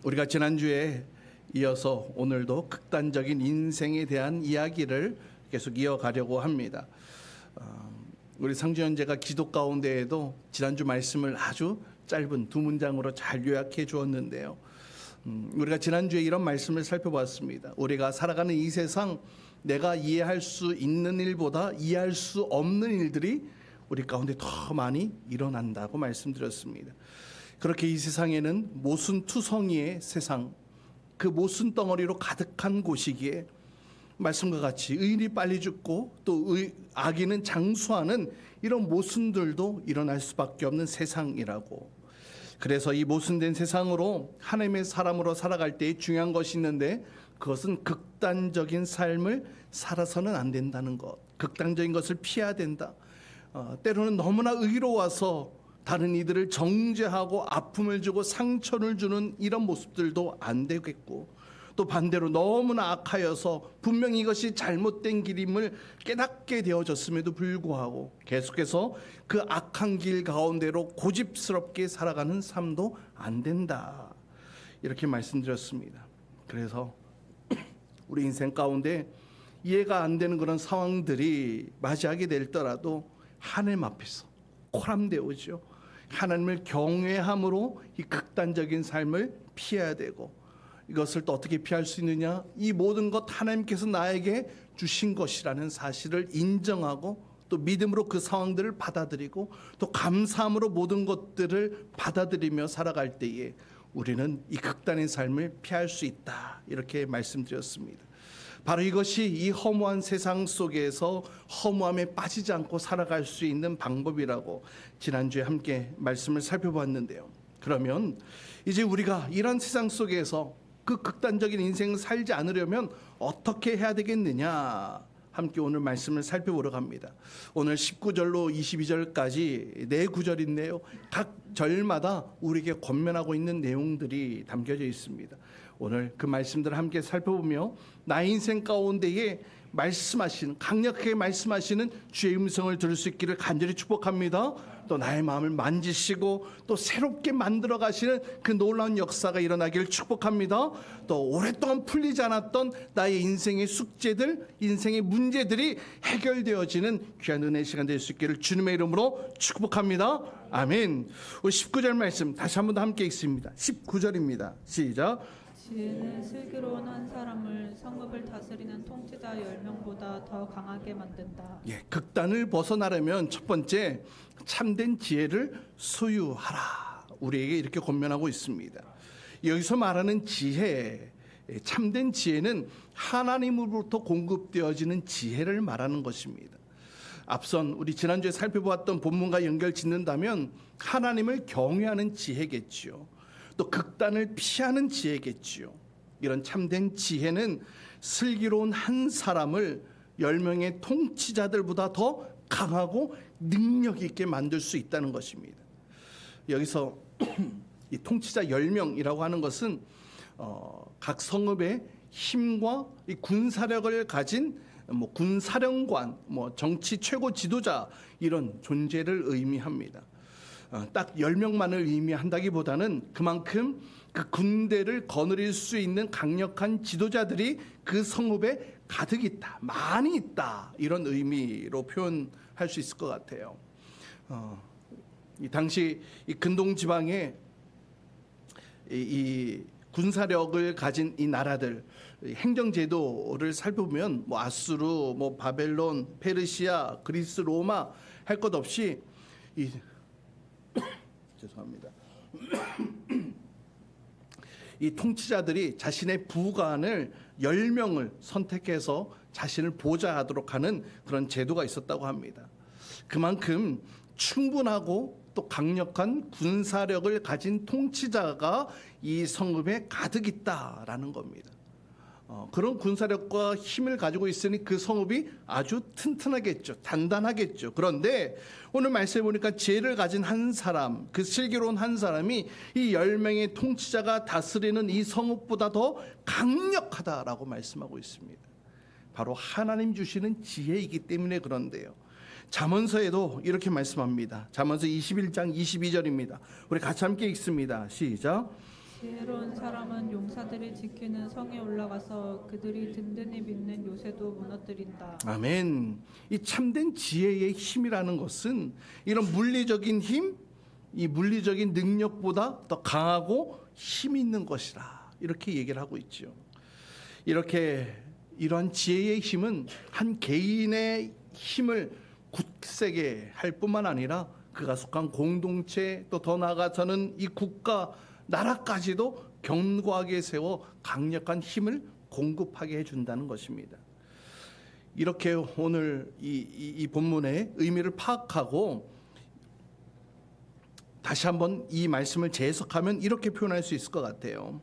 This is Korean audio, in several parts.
우리가 지난주에 이어서 오늘도 극단적인 인생에 대한 이야기를 계속 이어가려고 합니다. 우리 상주현재가 기도 가운데에도 지난주 말씀을 아주 짧은 두 문장으로 잘 요약해 주었는데요. 우리가 지난주에 이런 말씀을 살펴봤습니다. 우리가 살아가는 이 세상, 내가 이해할 수 있는 일보다 이해할 수 없는 일들이 우리 가운데 더 많이 일어난다고 말씀드렸습니다. 그렇게 이 세상에는 모순투성이의 세상, 그 모순 덩어리로 가득한 곳이기에 말씀과 같이 의인이 빨리 죽고 또 악인은 장수하는 이런 모순들도 일어날 수밖에 없는 세상이라고. 그래서 이 모순된 세상으로 하나님의 사람으로 살아갈 때 중요한 것이 있는데, 그것은 극단적인 삶을 살아서는 안 된다는 것, 극단적인 것을 피해야 된다. 때로는 너무나 의로워서 다른 이들을 정죄하고 아픔을 주고 상처를 주는 이런 모습들도 안 되겠고, 또 반대로 너무나 악하여서 분명히 이것이 잘못된 길임을 깨닫게 되어졌음에도 불구하고 계속해서 그 악한 길 가운데로 고집스럽게 살아가는 삶도 안 된다, 이렇게 말씀드렸습니다. 그래서 우리 인생 가운데 이해가 안 되는 그런 상황들이 맞이하게 될더라도 하나님 앞에서 코람되오죠. 하나님을 경외함으로 이 극단적인 삶을 피해야 되고, 이것을 또 어떻게 피할 수 있느냐? 이 모든 것 하나님께서 나에게 주신 것이라는 사실을 인정하고 또 믿음으로 그 상황들을 받아들이고 또 감사함으로 모든 것들을 받아들이며 살아갈 때에 우리는 이 극단의 삶을 피할 수 있다, 이렇게 말씀드렸습니다. 바로 이것이 이 허무한 세상 속에서 허무함에 빠지지 않고 살아갈 수 있는 방법이라고 지난주에 함께 말씀을 살펴봤는데요. 그러면 이제 우리가 이런 세상 속에서 그 극단적인 인생을 살지 않으려면 어떻게 해야 되겠느냐, 함께 오늘 말씀을 살펴보러 갑니다. 오늘 19절로 22절까지 네 구절인데요, 각 절마다 우리에게 권면하고 있는 내용들이 담겨져 있습니다. 오늘 그 말씀들을 함께 살펴보며 나의 인생 가운데에 말씀하시는, 강력하게 말씀하시는 주의 음성을 들을 수 있기를 간절히 축복합니다. 또 나의 마음을 만지시고 또 새롭게 만들어 가시는 그 놀라운 역사가 일어나기를 축복합니다. 또 오랫동안 풀리지 않았던 나의 인생의 숙제들, 인생의 문제들이 해결되어지는 귀한 은혜의 시간 될 수 있기를 주님의 이름으로 축복합니다. 아멘. 우리 19절 말씀 다시 한번 더 함께 읽습니다. 19절입니다. 시작. 지혜는 슬기로운 한 사람을 성읍을 다스리는 통치자 10명보다 더 강하게 만든다. 극단을 벗어나려면 첫 번째, 참된 지혜를 소유하라, 우리에게 이렇게 권면하고 있습니다. 여기서 말하는 지혜, 참된 지혜는 하나님으로부터 공급되어지는 지혜를 말하는 것입니다. 앞선 우리 지난주에 살펴보았던 본문과 연결 짓는다면 하나님을 경외하는 지혜겠지요. 또 극단을 피하는 지혜겠지요. 이런 참된 지혜는 슬기로운 한 사람을 10명의 통치자들보다 더 강하고 능력 있게 만들 수 있다는 것입니다. 여기서 이 통치자 10명이라고 하는 것은 각 성읍의 힘과 이 군사력을 가진 군사령관, 정치 최고 지도자, 이런 존재를 의미합니다. 딱 10명만을 의미한다기보다는 그만큼 그 군대를 거느릴 수 있는 강력한 지도자들이 그 성읍에 가득 있다, 많이 있다, 이런 의미로 표현할 수 있을 것 같아요. 이 당시 이 근동 지방에 이 군사력을 가진 이 나라들 행정 제도를 살펴보면 아수르, 바벨론, 페르시아, 그리스, 로마 할 것 없이 죄송합니다. 이 통치자들이 자신의 부관을 10명을 선택해서 자신을 보좌하도록 하는 그런 제도가 있었다고 합니다. 그만큼 충분하고 또 강력한 군사력을 가진 통치자가 이 성읍에 가득 있다라는 겁니다. 그런 군사력과 힘을 가지고 있으니 그 성읍이 아주 튼튼하겠죠, 단단하겠죠. 그런데 오늘 말씀해 보니까 지혜를 가진 한 사람, 그 슬기로운 한 사람이 이 10명의 통치자가 다스리는 이 성읍보다 더 강력하다라고 말씀하고 있습니다. 바로 하나님 주시는 지혜이기 때문에 그런데요. 잠언서에도 이렇게 말씀합니다. 잠언서 21장 22절입니다. 우리 같이 함께 읽습니다. 시작. 지혜로운 사람은 용사들이 지키는 성에 올라가서 그들이 든든히 믿는 요새도 무너뜨린다. 아멘. 이 참된 지혜의 힘이라는 것은 이런 물리적인 힘, 이 물리적인 능력보다 더 강하고 힘 있는 것이라 이렇게 얘기를 하고 있죠. 이러한 지혜의 힘은 한 개인의 힘을 굳세게 할 뿐만 아니라 그가 속한 공동체, 또 더 나아가서는 이 국가, 나라까지도 견고하게 세워 강력한 힘을 공급하게 해준다는 것입니다. 이렇게 오늘 이 본문의 의미를 파악하고 다시 한번 이 말씀을 재해석하면 이렇게 표현할 수 있을 것 같아요.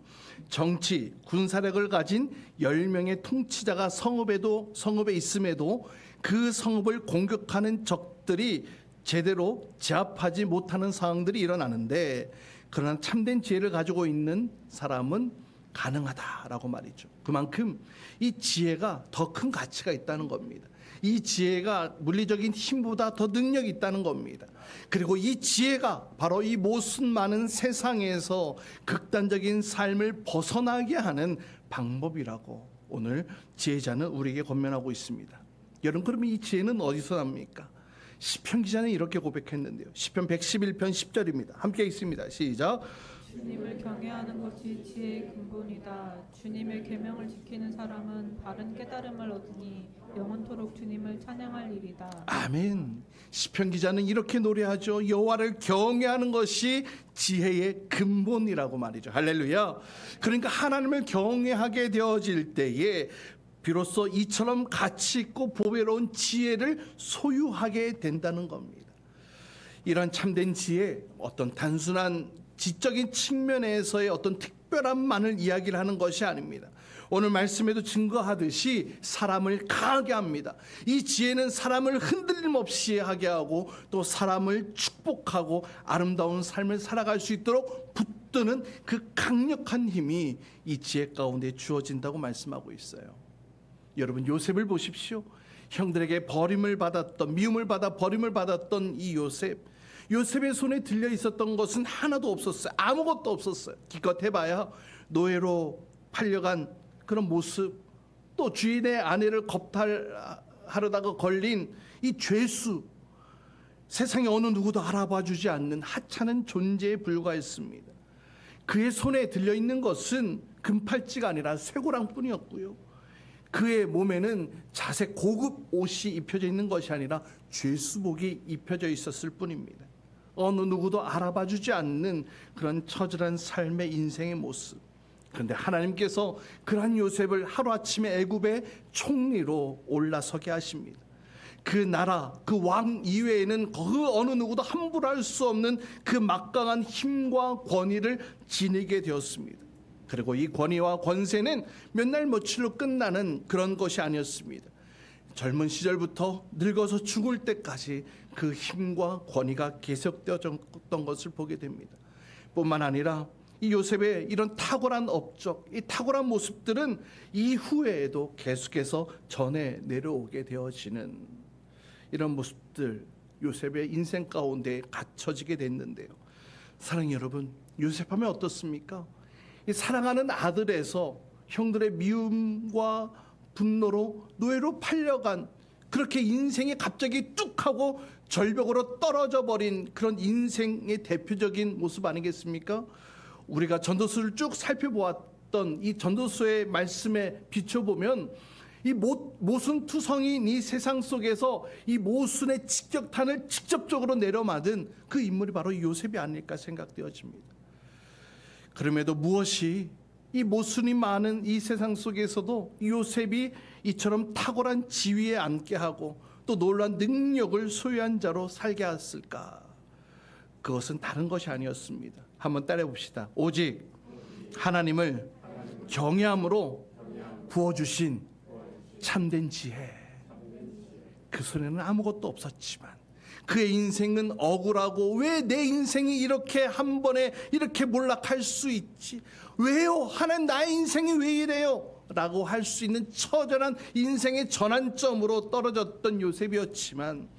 정치, 군사력을 가진 10명의 통치자가 성읍에 있음에도 그 성읍을 공격하는 적들이 제대로 제압하지 못하는 상황들이 일어나는데, 그러나 참된 지혜를 가지고 있는 사람은 가능하다라고 말이죠. 그만큼 이 지혜가 더 큰 가치가 있다는 겁니다. 이 지혜가 물리적인 힘보다 더 능력이 있다는 겁니다. 그리고 이 지혜가 바로 이 모순 많은 세상에서 극단적인 삶을 벗어나게 하는 방법이라고 오늘 지혜자는 우리에게 권면하고 있습니다. 여러분, 그러면 이 지혜는 어디서 납니까? 시편 기자는 이렇게 고백했는데요. 시편 111편 10절입니다. 함께 읽습니다. 시작. 주님을 경외하는 것이 지혜의 근본이다. 주님의 계명을 지키는 사람은 바른 깨달음을 얻으니 영원토록 주님을 찬양할 일이다. 아멘. 시편 기자는 이렇게 노래하죠. 여호와를 경외하는 것이 지혜의 근본이라고 말이죠. 할렐루야. 그러니까 하나님을 경외하게 되어질 때에 비로소 이처럼 가치 있고 보배로운 지혜를 소유하게 된다는 겁니다. 이런 참된 지혜, 어떤 단순한 지적인 측면에서의 어떤 특별함만을 이야기를 하는 것이 아닙니다. 오늘 말씀에도 증거하듯이 사람을 강하게 합니다. 이 지혜는 사람을 흔들림 없이 하게 하고 또 사람을 축복하고 아름다운 삶을 살아갈 수 있도록 붙드는 그 강력한 힘이 이 지혜 가운데 주어진다고 말씀하고 있어요. 여러분, 요셉을 보십시오. 형들에게 미움을 받아 버림을 받았던 이 요셉의 손에 들려 있었던 것은 하나도 없었어요. 아무것도 없었어요. 기껏 해봐야 노예로 팔려간 그런 모습, 또 주인의 아내를 겁탈하려다가 걸린 이 죄수, 세상에 어느 누구도 알아봐 주지 않는 하찮은 존재에 불과했습니다. 그의 손에 들려 있는 것은 금팔찌가 아니라 쇠고랑뿐이었고요. 그의 몸에는 자색 고급 옷이 입혀져 있는 것이 아니라 죄수복이 입혀져 있었을 뿐입니다. 어느 누구도 알아봐 주지 않는 그런 처절한 삶의 인생의 모습. 그런데 하나님께서 그러한 요셉을 하루아침에 애굽의 총리로 올라서게 하십니다. 그 나라, 그 왕 이외에는 그 어느 누구도 함부로 할 수 없는 그 막강한 힘과 권위를 지니게 되었습니다. 그리고 이 권위와 권세는 몇 날 며칠로 끝나는 그런 것이 아니었습니다. 젊은 시절부터 늙어서 죽을 때까지 그 힘과 권위가 계속되었던 것을 보게 됩니다. 뿐만 아니라 이 요셉의 이런 탁월한 업적, 이 탁월한 모습들은 이후에도 계속해서 전해 내려오게 되어지는 이런 모습들, 요셉의 인생 가운데 갖춰지게 됐는데요. 사랑하는 여러분, 요셉하면 어떻습니까? 이 사랑하는 아들에서 형들의 미움과 분노로 노예로 팔려간, 그렇게 인생이 갑자기 뚝 하고 절벽으로 떨어져 버린 그런 인생의 대표적인 모습 아니겠습니까? 우리가 전도서를 쭉 살펴보았던 이 전도서의 말씀에 비춰보면 이 모순투성인 이 세상 속에서 이 모순의 직격탄을 직접적으로 내려맞은 그 인물이 바로 요셉이 아닐까 생각되어집니다. 그럼에도 무엇이 이 모순이 많은 이 세상 속에서도 요셉이 이처럼 탁월한 지위에 앉게 하고 또 놀라운 능력을 소유한 자로 살게 했을까? 그것은 다른 것이 아니었습니다. 한번 따라해 봅시다. 오직 하나님을 경외함으로 부어주신 참된 지혜. 그 손에는 아무것도 없었지만 그의 인생은 억울하고, 왜 내 인생이 이렇게 한 번에 이렇게 몰락할 수 있지? 왜요? 하나님, 나의 인생이 왜 이래요? 라고 할 수 있는 처절한 인생의 전환점으로 떨어졌던 요셉이었지만,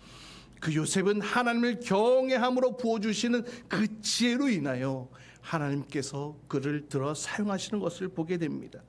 그 요셉은 하나님을 경외함으로 부어주시는 그 지혜로 인하여 하나님께서 그를 들어 사용하시는 것을 보게 됩니다.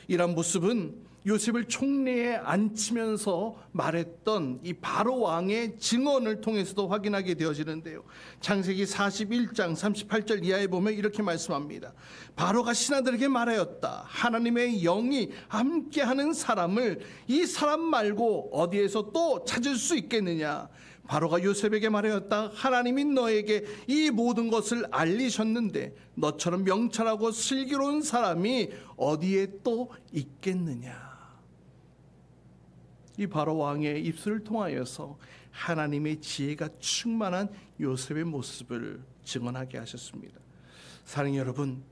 이런 모습은 요셉을 총리에 앉히면서 말했던 이 바로 왕의 증언을 통해서도 확인하게 되어지는데요. 창세기 41장 38절 이하에 보면 이렇게 말씀합니다. 바로가 신하들에게 말하였다. 하나님의 영이 함께하는 사람을 이 사람 말고 어디에서 또 찾을 수 있겠느냐. 바로가 요셉에게 말하였다. 하나님이 너에게 이 모든 것을 알리셨는데 너처럼 명철하고 슬기로운 사람이 어디에 또 있겠느냐. 이 바로 왕의 입술을 통하여서 하나님의 지혜가 충만한 요셉의 모습을 증언하게 하셨습니다. 사랑하는 여러분,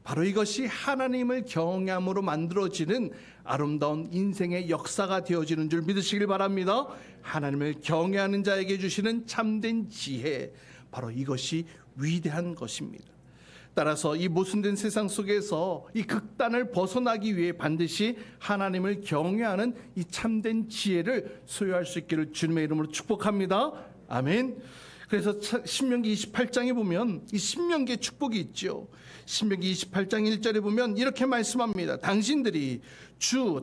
바로 이것이 하나님을 경외함으로 만들어지는 아름다운 인생의 역사가 되어지는 줄 믿으시길 바랍니다. 하나님을 경외하는 자에게 주시는 참된 지혜, 바로 이것이 위대한 것입니다. 따라서 이 모순된 세상 속에서 이 극단을 벗어나기 위해 반드시 하나님을 경외하는 이 참된 지혜를 소유할 수 있기를 주님의 이름으로 축복합니다. 아멘. 그래서 신명기 28장에 보면 이 신명기의 축복이 있죠. 신명기 28장 1절에 보면 이렇게 말씀합니다. 당신들이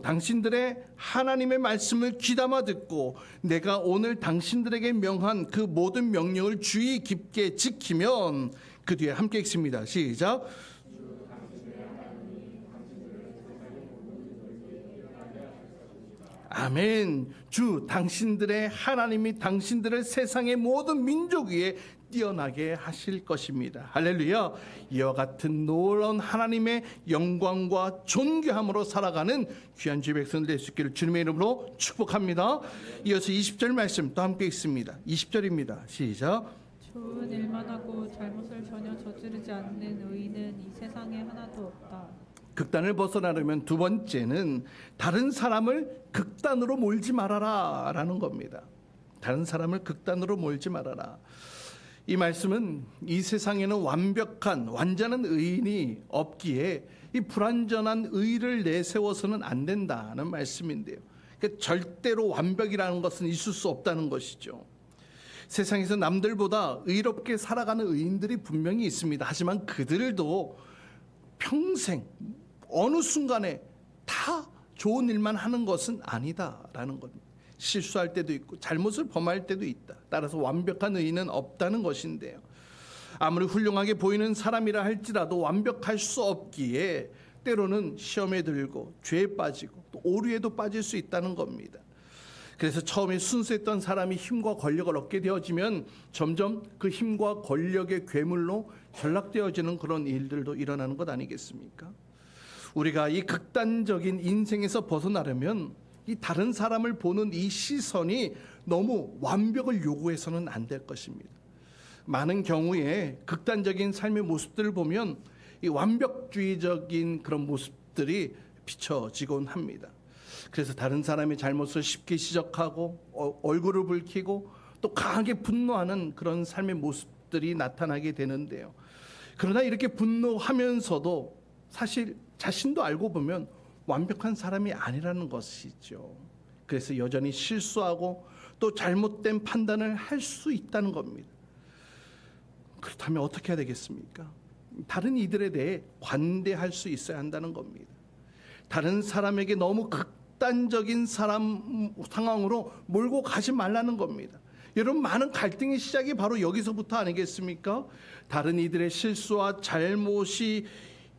당신들의 하나님의 말씀을 귀담아 듣고 내가 오늘 당신들에게 명한 그 모든 명령을 주의 깊게 지키면, 그 뒤에 함께 읽습니다. 시작. 아멘. 주 당신들의 하나님이 당신들을 세상의 모든 민족 위에 뛰어나게 하실 것입니다. 할렐루야. 이와 같은 놀라운 하나님의 영광과 존귀함으로 살아가는 귀한 주의 백성들 될 수 있기를 주님의 이름으로 축복합니다. 이어서 20절 말씀 또 함께 읽습니다. 20절입니다. 시작. 좋은 일만 하고 잘못을 전혀 저지르지 않는 의인은 이 세상에 하나도 없다. 극단을 벗어나려면 두 번째는 다른 사람을 극단으로 몰지 말아라 라는 겁니다. 다른 사람을 극단으로 몰지 말아라. 이 말씀은 이 세상에는 완전한 의인이 없기에 이 불완전한 의를 내세워서는 안 된다는 말씀인데요. 그러니까 절대로 완벽이라는 것은 있을 수 없다는 것이죠. 세상에서 남들보다 의롭게 살아가는 의인들이 분명히 있습니다. 하지만 그들도 평생 어느 순간에 다 좋은 일만 하는 것은 아니다라는 겁니다. 실수할 때도 있고 잘못을 범할 때도 있다. 따라서 완벽한 의인은 없다는 것인데요. 아무리 훌륭하게 보이는 사람이라 할지라도 완벽할 수 없기에 때로는 시험에 들고 죄에 빠지고 또 오류에도 빠질 수 있다는 겁니다. 그래서 처음에 순수했던 사람이 힘과 권력을 얻게 되어지면 점점 그 힘과 권력의 괴물로 전락되어지는 그런 일들도 일어나는 것 아니겠습니까? 우리가 이 극단적인 인생에서 벗어나려면 이 다른 사람을 보는 이 시선이 너무 완벽을 요구해서는 안 될 것입니다. 많은 경우에 극단적인 삶의 모습들을 보면 이 완벽주의적인 그런 모습들이 비춰지곤 합니다. 그래서 다른 사람의 잘못을 쉽게 지적하고 얼굴을 붉히고 또 강하게 분노하는 그런 삶의 모습들이 나타나게 되는데요. 그러나 이렇게 분노하면서도 사실 자신도 알고 보면 완벽한 사람이 아니라는 것이죠. 그래서 여전히 실수하고 또 잘못된 판단을 할 수 있다는 겁니다. 그렇다면 어떻게 해야 되겠습니까? 다른 이들에 대해 관대할 수 있어야 한다는 겁니다. 다른 사람에게 너무 극단적인 상황으로 몰고 가지 말라는 겁니다. 여러분, 많은 갈등의 시작이 바로 여기서부터 아니겠습니까? 다른 이들의 실수와 잘못이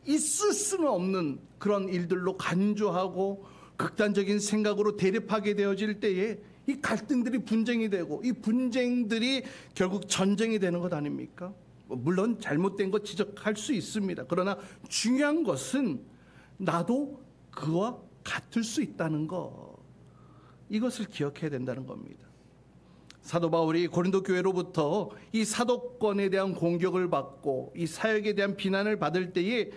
있을 수는 없는 그런 일들로 간주하고 극단적인 생각으로 대립하게 되어질 때에 이 갈등들이 분쟁이 되고 이 분쟁들이 결국 전쟁이 되는 것 아닙니까? 물론 잘못된 거 지적할 수 있습니다. 그러나 중요한 것은 나도 그와 같을 수 있다는 것, 이것을 기억해야 된다는 겁니다. 사도 바울이 고린도 교회로부터 이 사도권에 대한 공격을 받고 이 사역에 대한 비난을 받을 때에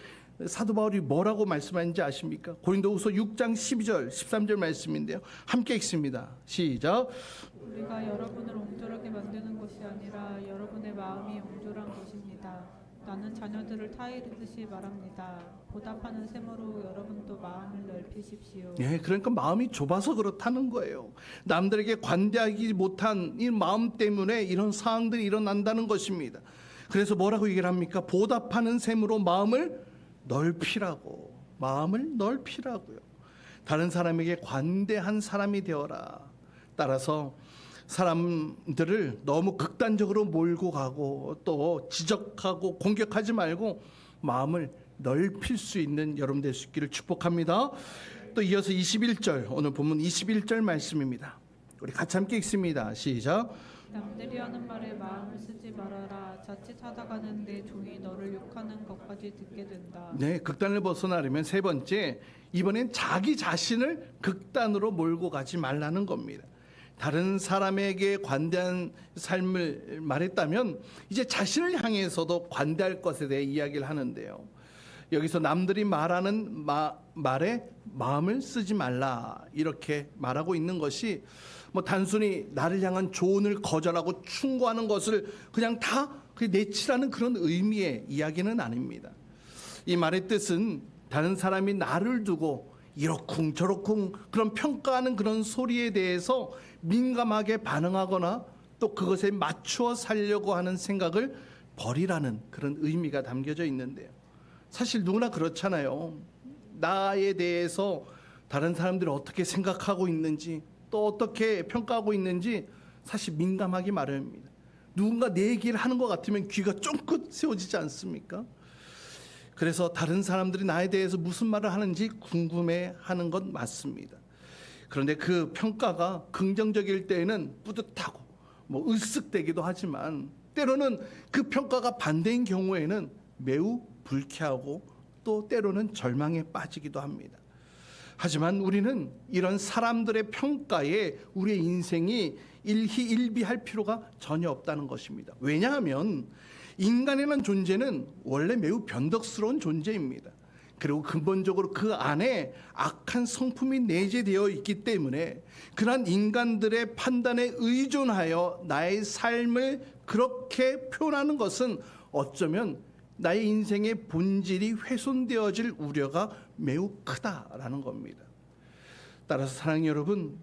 사도 바울이 뭐라고 말씀하는지 아십니까? 고린도후서 6장 12절 13절 말씀인데요. 함께 읽습니다. 시작. 우리가 여러분을 옹졸하게 만드는 것이 아니라 여러분의 마음이 옹졸한 것입니다. 나는 자녀들을 타이르듯이 말합니다. 보답하는 셈으로 여러분도 마음을 넓히십시오. 네, 그러니까 마음이 좁아서 그렇다는 거예요. 남들에게 관대하지 못한 이 마음 때문에 이런 상황들이 일어난다는 것입니다. 그래서 뭐라고 얘기를 합니까? 보답하는 셈으로 마음을 넓히라고. 마음을 넓히라고요. 다른 사람에게 관대한 사람이 되어라. 따라서 사람들을 너무 극단적으로 몰고 가고 또 지적하고 공격하지 말고 마음을 넓힐 수 있는 여러분 될 수 있기를 축복합니다. 또 이어서 21절, 오늘 본문 21절 말씀입니다. 우리 같이 함께 읽습니다. 시작. 남들이 하는 말에 마음을 쓰지 말아라. 자칫하다가는 내 종이 너를 욕하는 것까지 듣게 된다. 네, 극단을 벗어나려면 세 번째, 이번엔 자기 자신을 극단으로 몰고 가지 말라는 겁니다. 다른 사람에게 관대한 삶을 말했다면 이제 자신을 향해서도 관대할 것에 대해 이야기를 하는데요. 여기서 남들이 말하는 말에 마음을 쓰지 말라 이렇게 말하고 있는 것이 뭐 단순히 나를 향한 조언을 거절하고 충고하는 것을 그냥 다 내치라는 그런 의미의 이야기는 아닙니다. 이 말의 뜻은 다른 사람이 나를 두고 이러쿵 저러쿵 그런 평가하는 그런 소리에 대해서 민감하게 반응하거나 또 그것에 맞추어 살려고 하는 생각을 버리라는 그런 의미가 담겨져 있는데요. 사실 누구나 그렇잖아요. 나에 대해서 다른 사람들이 어떻게 생각하고 있는지 또 어떻게 평가하고 있는지 사실 민감하기 마련입니다. 누군가 내 얘기를 하는 것 같으면 귀가 쫑긋 세워지지 않습니까? 그래서 다른 사람들이 나에 대해서 무슨 말을 하는지 궁금해하는 건 맞습니다. 그런데 그 평가가 긍정적일 때에는 뿌듯하고 뭐 으쓱대기도 하지만 때로는 그 평가가 반대인 경우에는 매우 불쾌하고 또 때로는 절망에 빠지기도 합니다. 하지만 우리는 이런 사람들의 평가에 우리의 인생이 일희일비할 필요가 전혀 없다는 것입니다. 왜냐하면 인간이라는 존재는 원래 매우 변덕스러운 존재입니다. 그리고 근본적으로 그 안에 악한 성품이 내재되어 있기 때문에 그러한 인간들의 판단에 의존하여 나의 삶을 그렇게 표현하는 것은 어쩌면 나의 인생의 본질이 훼손되어질 우려가 매우 크다라는 겁니다. 따라서 사랑하는 여러분,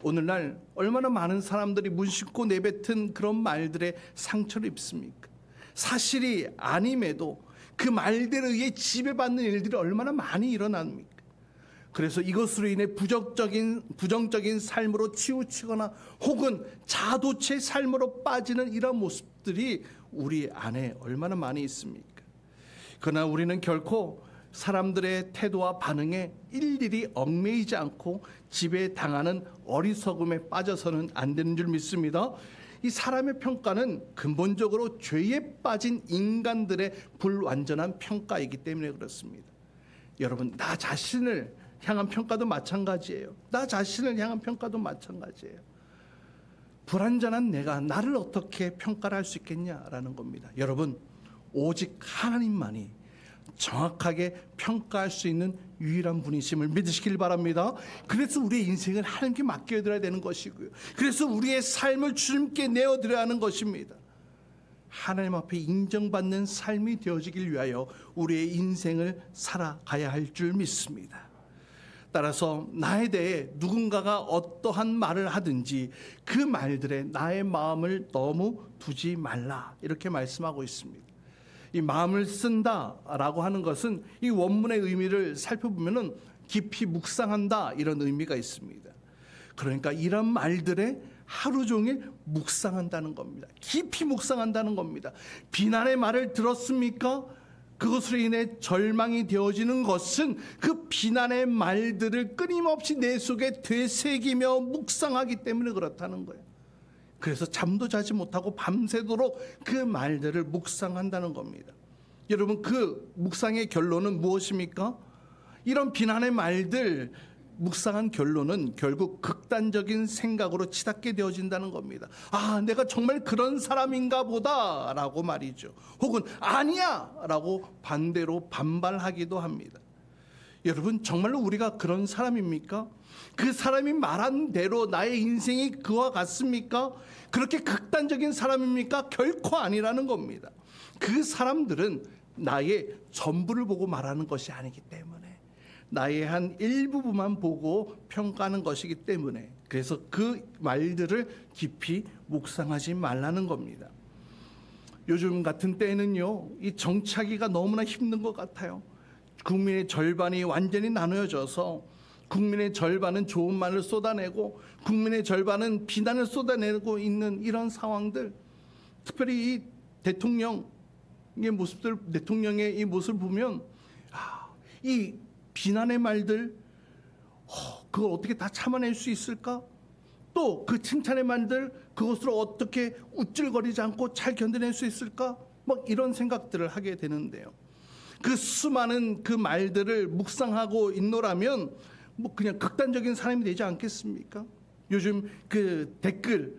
오늘날 얼마나 많은 사람들이 무심코 내뱉은 그런 말들에 상처를 입습니까? 사실이 아님에도 그 말들에 의해 지배받는 일들이 얼마나 많이 일어납니까? 그래서 이것으로 인해 부정적인 삶으로 치우치거나 혹은 자도체 삶으로 빠지는 이런 모습들이 우리 안에 얼마나 많이 있습니까? 그러나 우리는 결코 사람들의 태도와 반응에 일일이 얽매이지 않고 지배당하는 어리석음에 빠져서는 안 되는 줄 믿습니다. 이 사람의 평가는 근본적으로 죄에 빠진 인간들의 불완전한 평가이기 때문에 그렇습니다. 여러분, 나 자신을 향한 평가도 마찬가지예요. 나 자신을 향한 평가도 마찬가지예요. 불완전한 내가 나를 어떻게 평가를 할 수 있겠냐라는 겁니다. 여러분, 오직 하나님만이 정확하게 평가할 수 있는 유일한 분이심을 믿으시길 바랍니다. 그래서 우리의 인생을 하나님께 맡겨드려야 되는 것이고요. 그래서 우리의 삶을 주님께 내어드려야 하는 것입니다. 하나님 앞에 인정받는 삶이 되어지길 위하여 우리의 인생을 살아가야 할 줄 믿습니다. 따라서 나에 대해 누군가가 어떠한 말을 하든지 그 말들에 나의 마음을 너무 두지 말라 이렇게 말씀하고 있습니다. 이 마음을 쓴다라고 하는 것은 이 원문의 의미를 살펴보면은 깊이 묵상한다 이런 의미가 있습니다. 그러니까 이런 말들에 하루 종일 묵상한다는 겁니다. 깊이 묵상한다는 겁니다. 비난의 말을 들었습니까? 그것으로 인해 절망이 되어지는 것은 그 비난의 말들을 끊임없이 내 속에 되새기며 묵상하기 때문에 그렇다는 거예요. 그래서 잠도 자지 못하고 밤새도록 그 말들을 묵상한다는 겁니다. 여러분, 그 묵상의 결론은 무엇입니까? 이런 비난의 말들 묵상한 결론은 결국 극단적인 생각으로 치닫게 되어진다는 겁니다. 아, 내가 정말 그런 사람인가 보다 라고 말이죠. 혹은 아니야 라고 반대로 반발하기도 합니다. 여러분, 정말로 우리가 그런 사람입니까? 그 사람이 말한 대로 나의 인생이 그와 같습니까? 그렇게 극단적인 사람입니까? 결코 아니라는 겁니다. 그 사람들은 나의 전부를 보고 말하는 것이 아니기 때문에 나의 한 일부분만 보고 평가하는 것이기 때문에 그래서 그 말들을 깊이 묵상하지 말라는 겁니다. 요즘 같은 때에는요, 이 정치하기가 너무나 힘든 것 같아요. 국민의 절반이 완전히 나누어져서 국민의 절반은 좋은 말을 쏟아내고 국민의 절반은 비난을 쏟아내고 있는 이런 상황들, 특별히 이 대통령의 이 모습을 보면 이 비난의 말들 그걸 어떻게 다 참아낼 수 있을까? 또 그 칭찬의 말들 그것을 어떻게 우쭐거리지 않고 잘 견뎌낼 수 있을까? 막 이런 생각들을 하게 되는데요. 그 수많은 그 말들을 묵상하고 있노라면 뭐 그냥 극단적인 사람이 되지 않겠습니까? 요즘 그 댓글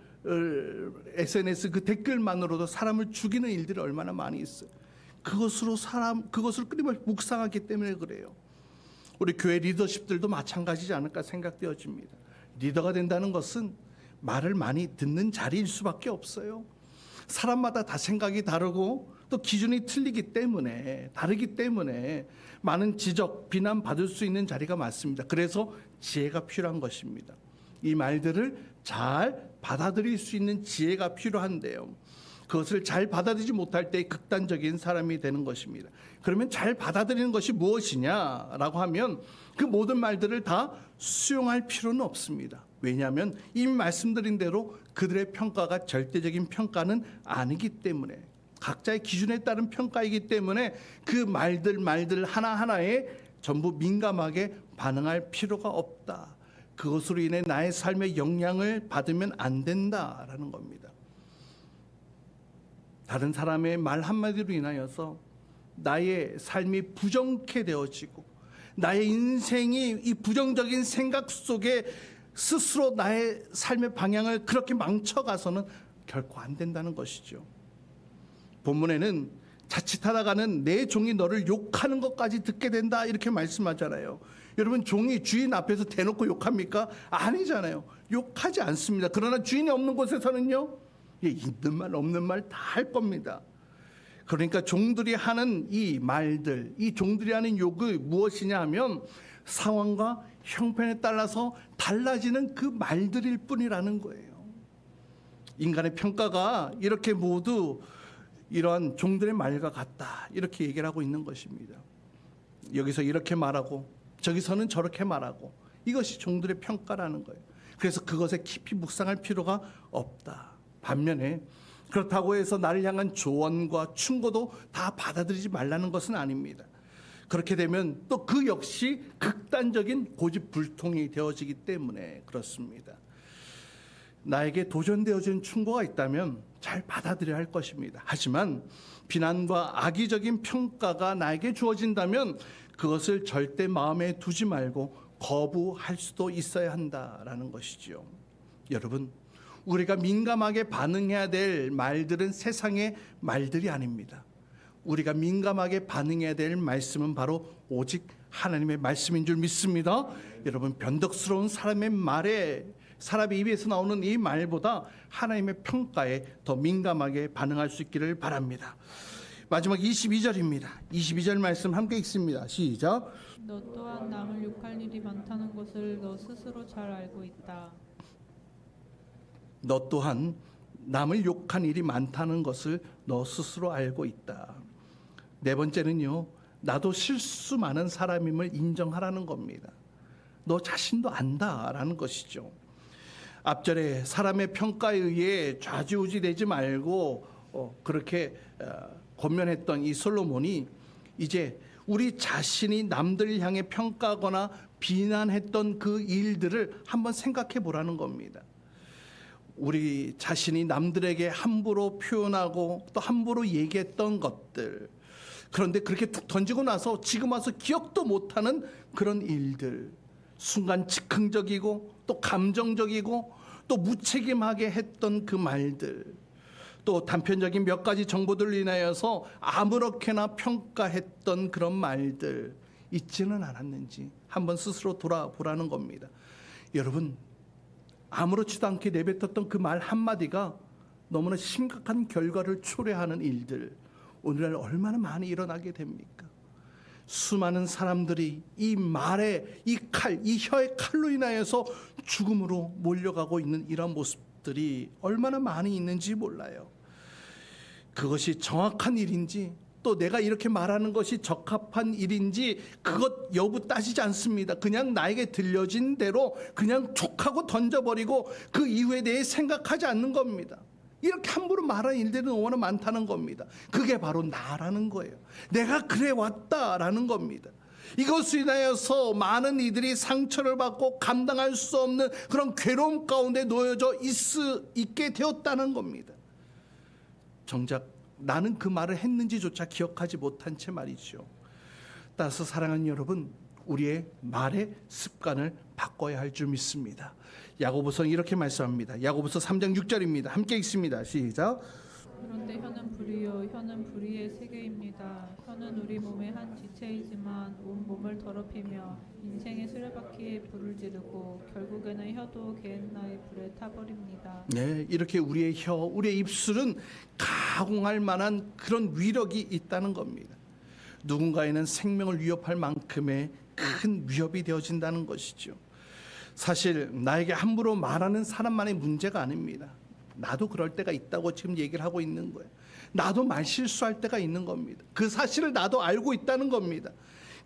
SNS 그 댓글만으로도 사람을 죽이는 일들이 얼마나 많이 있어요. 그것을 끊임없이 묵상하기 때문에 그래요. 우리 교회 리더십들도 마찬가지지 않을까 생각되어집니다. 리더가 된다는 것은 말을 많이 듣는 자리일 수밖에 없어요. 사람마다 다 생각이 다르고 또 기준이 다르기 때문에 많은 지적, 비난 받을 수 있는 자리가 많습니다. 그래서 지혜가 필요한 것입니다. 이 말들을 잘 받아들일 수 있는 지혜가 필요한데요. 그것을 잘 받아들이지 못할 때 극단적인 사람이 되는 것입니다. 그러면 잘 받아들이는 것이 무엇이냐라고 하면 그 모든 말들을 다 수용할 필요는 없습니다. 왜냐하면 이미 말씀드린 대로 그들의 평가가 절대적인 평가는 아니기 때문에 각자의 기준에 따른 평가이기 때문에 그 말들 하나하나에 전부 민감하게 반응할 필요가 없다. 그것으로 인해 나의 삶의 영향을 받으면 안 된다라는 겁니다. 다른 사람의 말 한마디로 인하여서 나의 삶이 부정케 되어지고 나의 인생이 이 부정적인 생각 속에 스스로 나의 삶의 방향을 그렇게 망쳐가서는 결코 안 된다는 것이죠. 본문에는 자칫하다가는 내 종이 너를 욕하는 것까지 듣게 된다 이렇게 말씀하잖아요. 여러분 종이 주인 앞에서 대놓고 욕합니까? 아니잖아요. 욕하지 않습니다. 그러나 주인이 없는 곳에서는요. 있는 말 없는 말 다 할 겁니다. 그러니까 종들이 하는 이 말들, 이 종들이 하는 욕이 무엇이냐 하면 상황과 형편에 따라서 달라지는 그 말들일 뿐이라는 거예요. 인간의 평가가 이렇게 모두 이러한 종들의 말과 같다 이렇게 얘기를 하고 있는 것입니다. 여기서 이렇게 말하고 저기서는 저렇게 말하고 이것이 종들의 평가라는 거예요. 그래서 그것에 깊이 묵상할 필요가 없다. 반면에 그렇다고 해서 나를 향한 조언과 충고도 다 받아들이지 말라는 것은 아닙니다. 그렇게 되면 또 그 역시 극단적인 고집불통이 되어지기 때문에 그렇습니다. 나에게 도전되어진 충고가 있다면 잘 받아들여야 할 것입니다. 하지만 비난과 악의적인 평가가 나에게 주어진다면 그것을 절대 마음에 두지 말고 거부할 수도 있어야 한다라는 것이죠. 여러분, 우리가 민감하게 반응해야 될 말들은 세상의 말들이 아닙니다. 우리가 민감하게 반응해야 될 말씀은 바로 오직 하나님의 말씀인 줄 믿습니다. 여러분, 변덕스러운 사람의 입에서 나오는 이 말보다 하나님의 평가에 더 민감하게 반응할 수 있기를 바랍니다. 마지막 22절입니다. 22절 말씀 함께 읽습니다. 시작. 너 또한 남을 욕할 일이 많다는 것을 너 스스로 잘 알고 있다. 너 또한 남을 욕한 일이 많다는 것을 너 스스로 알고 있다. 네 번째는요, 나도 실수 많은 사람임을 인정하라는 겁니다. 너 자신도 안다라는 것이죠. 앞절에 사람의 평가에 의해 좌지우지되지 말고 그렇게 권면했던 이 솔로몬이 이제 우리 자신이 남들을 향해 평가하거나 비난했던 그 일들을 한번 생각해 보라는 겁니다. 우리 자신이 남들에게 함부로 표현하고 또 함부로 얘기했던 것들, 그런데 그렇게 툭 던지고 나서 지금 와서 기억도 못하는 그런 일들, 순간 즉흥적이고 또 감정적이고 또 무책임하게 했던 그 말들, 또 단편적인 몇 가지 정보들로 인하여서 아무렇게나 평가했던 그런 말들 있지는 않았는지 한번 스스로 돌아보라는 겁니다. 여러분, 아무렇지도 않게 내뱉었던 그 말 한마디가 너무나 심각한 결과를 초래하는 일들, 오늘날 얼마나 많이 일어나게 됩니까? 수많은 사람들이 이 말에 이 혀의 칼로 인하여서 죽음으로 몰려가고 있는 이런 모습들이 얼마나 많이 있는지 몰라요. 그것이 정확한 일인지 또 내가 이렇게 말하는 것이 적합한 일인지 그것 여부 따지지 않습니다. 그냥 나에게 들려진 대로 그냥 족하고 던져버리고 그 이후에 대해 생각하지 않는 겁니다. 이렇게 함부로 말하는 일들은 너무나 많다는 겁니다. 그게 바로 나라는 거예요. 내가 그래 왔다라는 겁니다. 이것으로 인하여서 많은 이들이 상처를 받고 감당할 수 없는 그런 괴로움 가운데 놓여져 있게 되었다는 겁니다. 정작 나는 그 말을 했는지조차 기억하지 못한 채 말이죠. 따라서 사랑하는 여러분, 우리의 말의 습관을 바꿔야 할 줄 믿습니다. 야고보서는 이렇게 말씀합니다. 야고보서 3장 6절입니다. 함께 읽습니다. 시작. 그런데 혀는 불이요 혀는 불의의 세계입니다. 혀는 우리 몸의 한 지체이지만 온 몸을 더럽히며 인생의 수레바퀴에 불을 지르고 결국에는 혀도 게헨나의 불에 타버립니다. 네, 이렇게 우리의 혀, 우리의 입술은 가공할 만한 그런 위력이 있다는 겁니다. 누군가에는 생명을 위협할 만큼의 큰 위협이 되어진다는 것이죠. 사실 나에게 함부로 말하는 사람만의 문제가 아닙니다. 나도 그럴 때가 있다고 지금 얘기를 하고 있는 거예요. 나도 말 실수할 때가 있는 겁니다. 그 사실을 나도 알고 있다는 겁니다.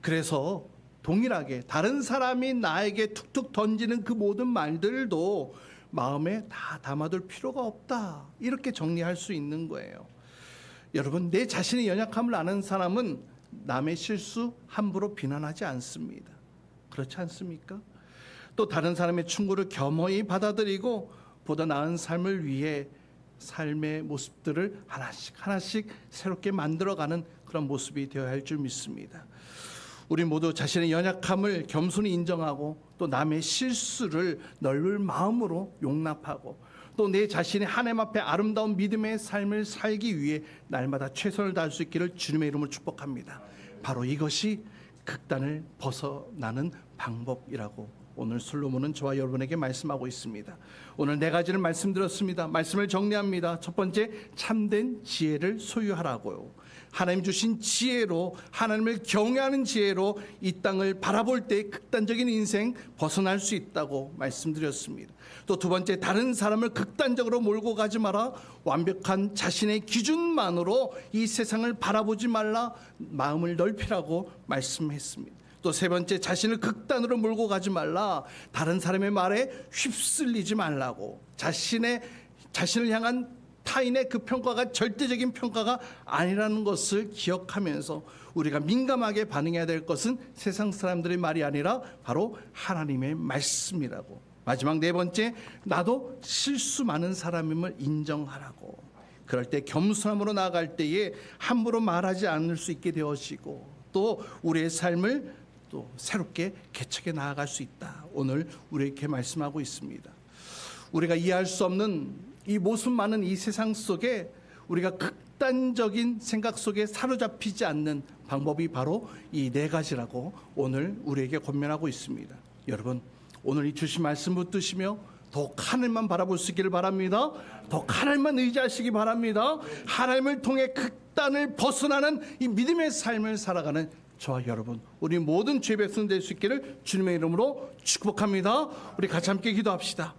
그래서 동일하게 다른 사람이 나에게 툭툭 던지는 그 모든 말들도 마음에 다 담아둘 필요가 없다. 이렇게 정리할 수 있는 거예요. 여러분, 내 자신의 연약함을 아는 사람은 남의 실수 함부로 비난하지 않습니다. 그렇지 않습니까? 또 다른 사람의 충고를 겸허히 받아들이고 보다 나은 삶을 위해 삶의 모습들을 하나씩 새롭게 만들어가는 그런 모습이 되어야 할 줄 믿습니다. 우리 모두 자신의 연약함을 겸손히 인정하고 또 남의 실수를 넓은 마음으로 용납하고 또 내 자신의 하나님 앞에 아름다운 믿음의 삶을 살기 위해 날마다 최선을 다할 수 있기를 주님의 이름으로 축복합니다. 바로 이것이 극단을 벗어나는 방법이라고 오늘 솔로몬은 저와 여러분에게 말씀하고 있습니다. 오늘 네 가지를 말씀드렸습니다. 말씀을 정리합니다. 첫 번째, 참된 지혜를 소유하라고요. 하나님 주신 지혜로, 하나님을 경외하는 지혜로 이 땅을 바라볼 때 극단적인 인생 벗어날 수 있다고 말씀드렸습니다. 또 두 번째, 다른 사람을 극단적으로 몰고 가지 마라. 완벽한 자신의 기준만으로 이 세상을 바라보지 말라. 마음을 넓히라고 말씀했습니다. 또 세 번째, 자신을 극단으로 몰고 가지 말라. 다른 사람의 말에 휩쓸리지 말라고. 자신을 향한 타인의 그 평가가 절대적인 평가가 아니라는 것을 기억하면서 우리가 민감하게 반응해야 될 것은 세상 사람들의 말이 아니라 바로 하나님의 말씀이라고. 마지막 네 번째, 나도 실수 많은 사람임을 인정하라고. 그럴 때 겸손함으로 나아갈 때에 함부로 말하지 않을 수 있게 되어지고 또 우리의 삶을 또 새롭게 개척해 나아갈 수 있다. 오늘 우리에게 말씀하고 있습니다. 우리가 이해할 수 없는 이 모습 많은 이 세상 속에 우리가 극단적인 생각 속에 사로잡히지 않는 방법이 바로 이 네 가지라고 오늘 우리에게 권면하고 있습니다. 여러분, 오늘 이 주신 말씀 붙드시며 더욱 하나님만 바라볼 수 있기를 바랍니다. 더욱 하나님만 의지하시기 바랍니다. 하나님을 통해 극단을 벗어나는 이 믿음의 삶을 살아가는 저와 여러분, 우리 모든 죄 백성 될 수 있기를 주님의 이름으로 축복합니다. 우리 같이 함께 기도합시다.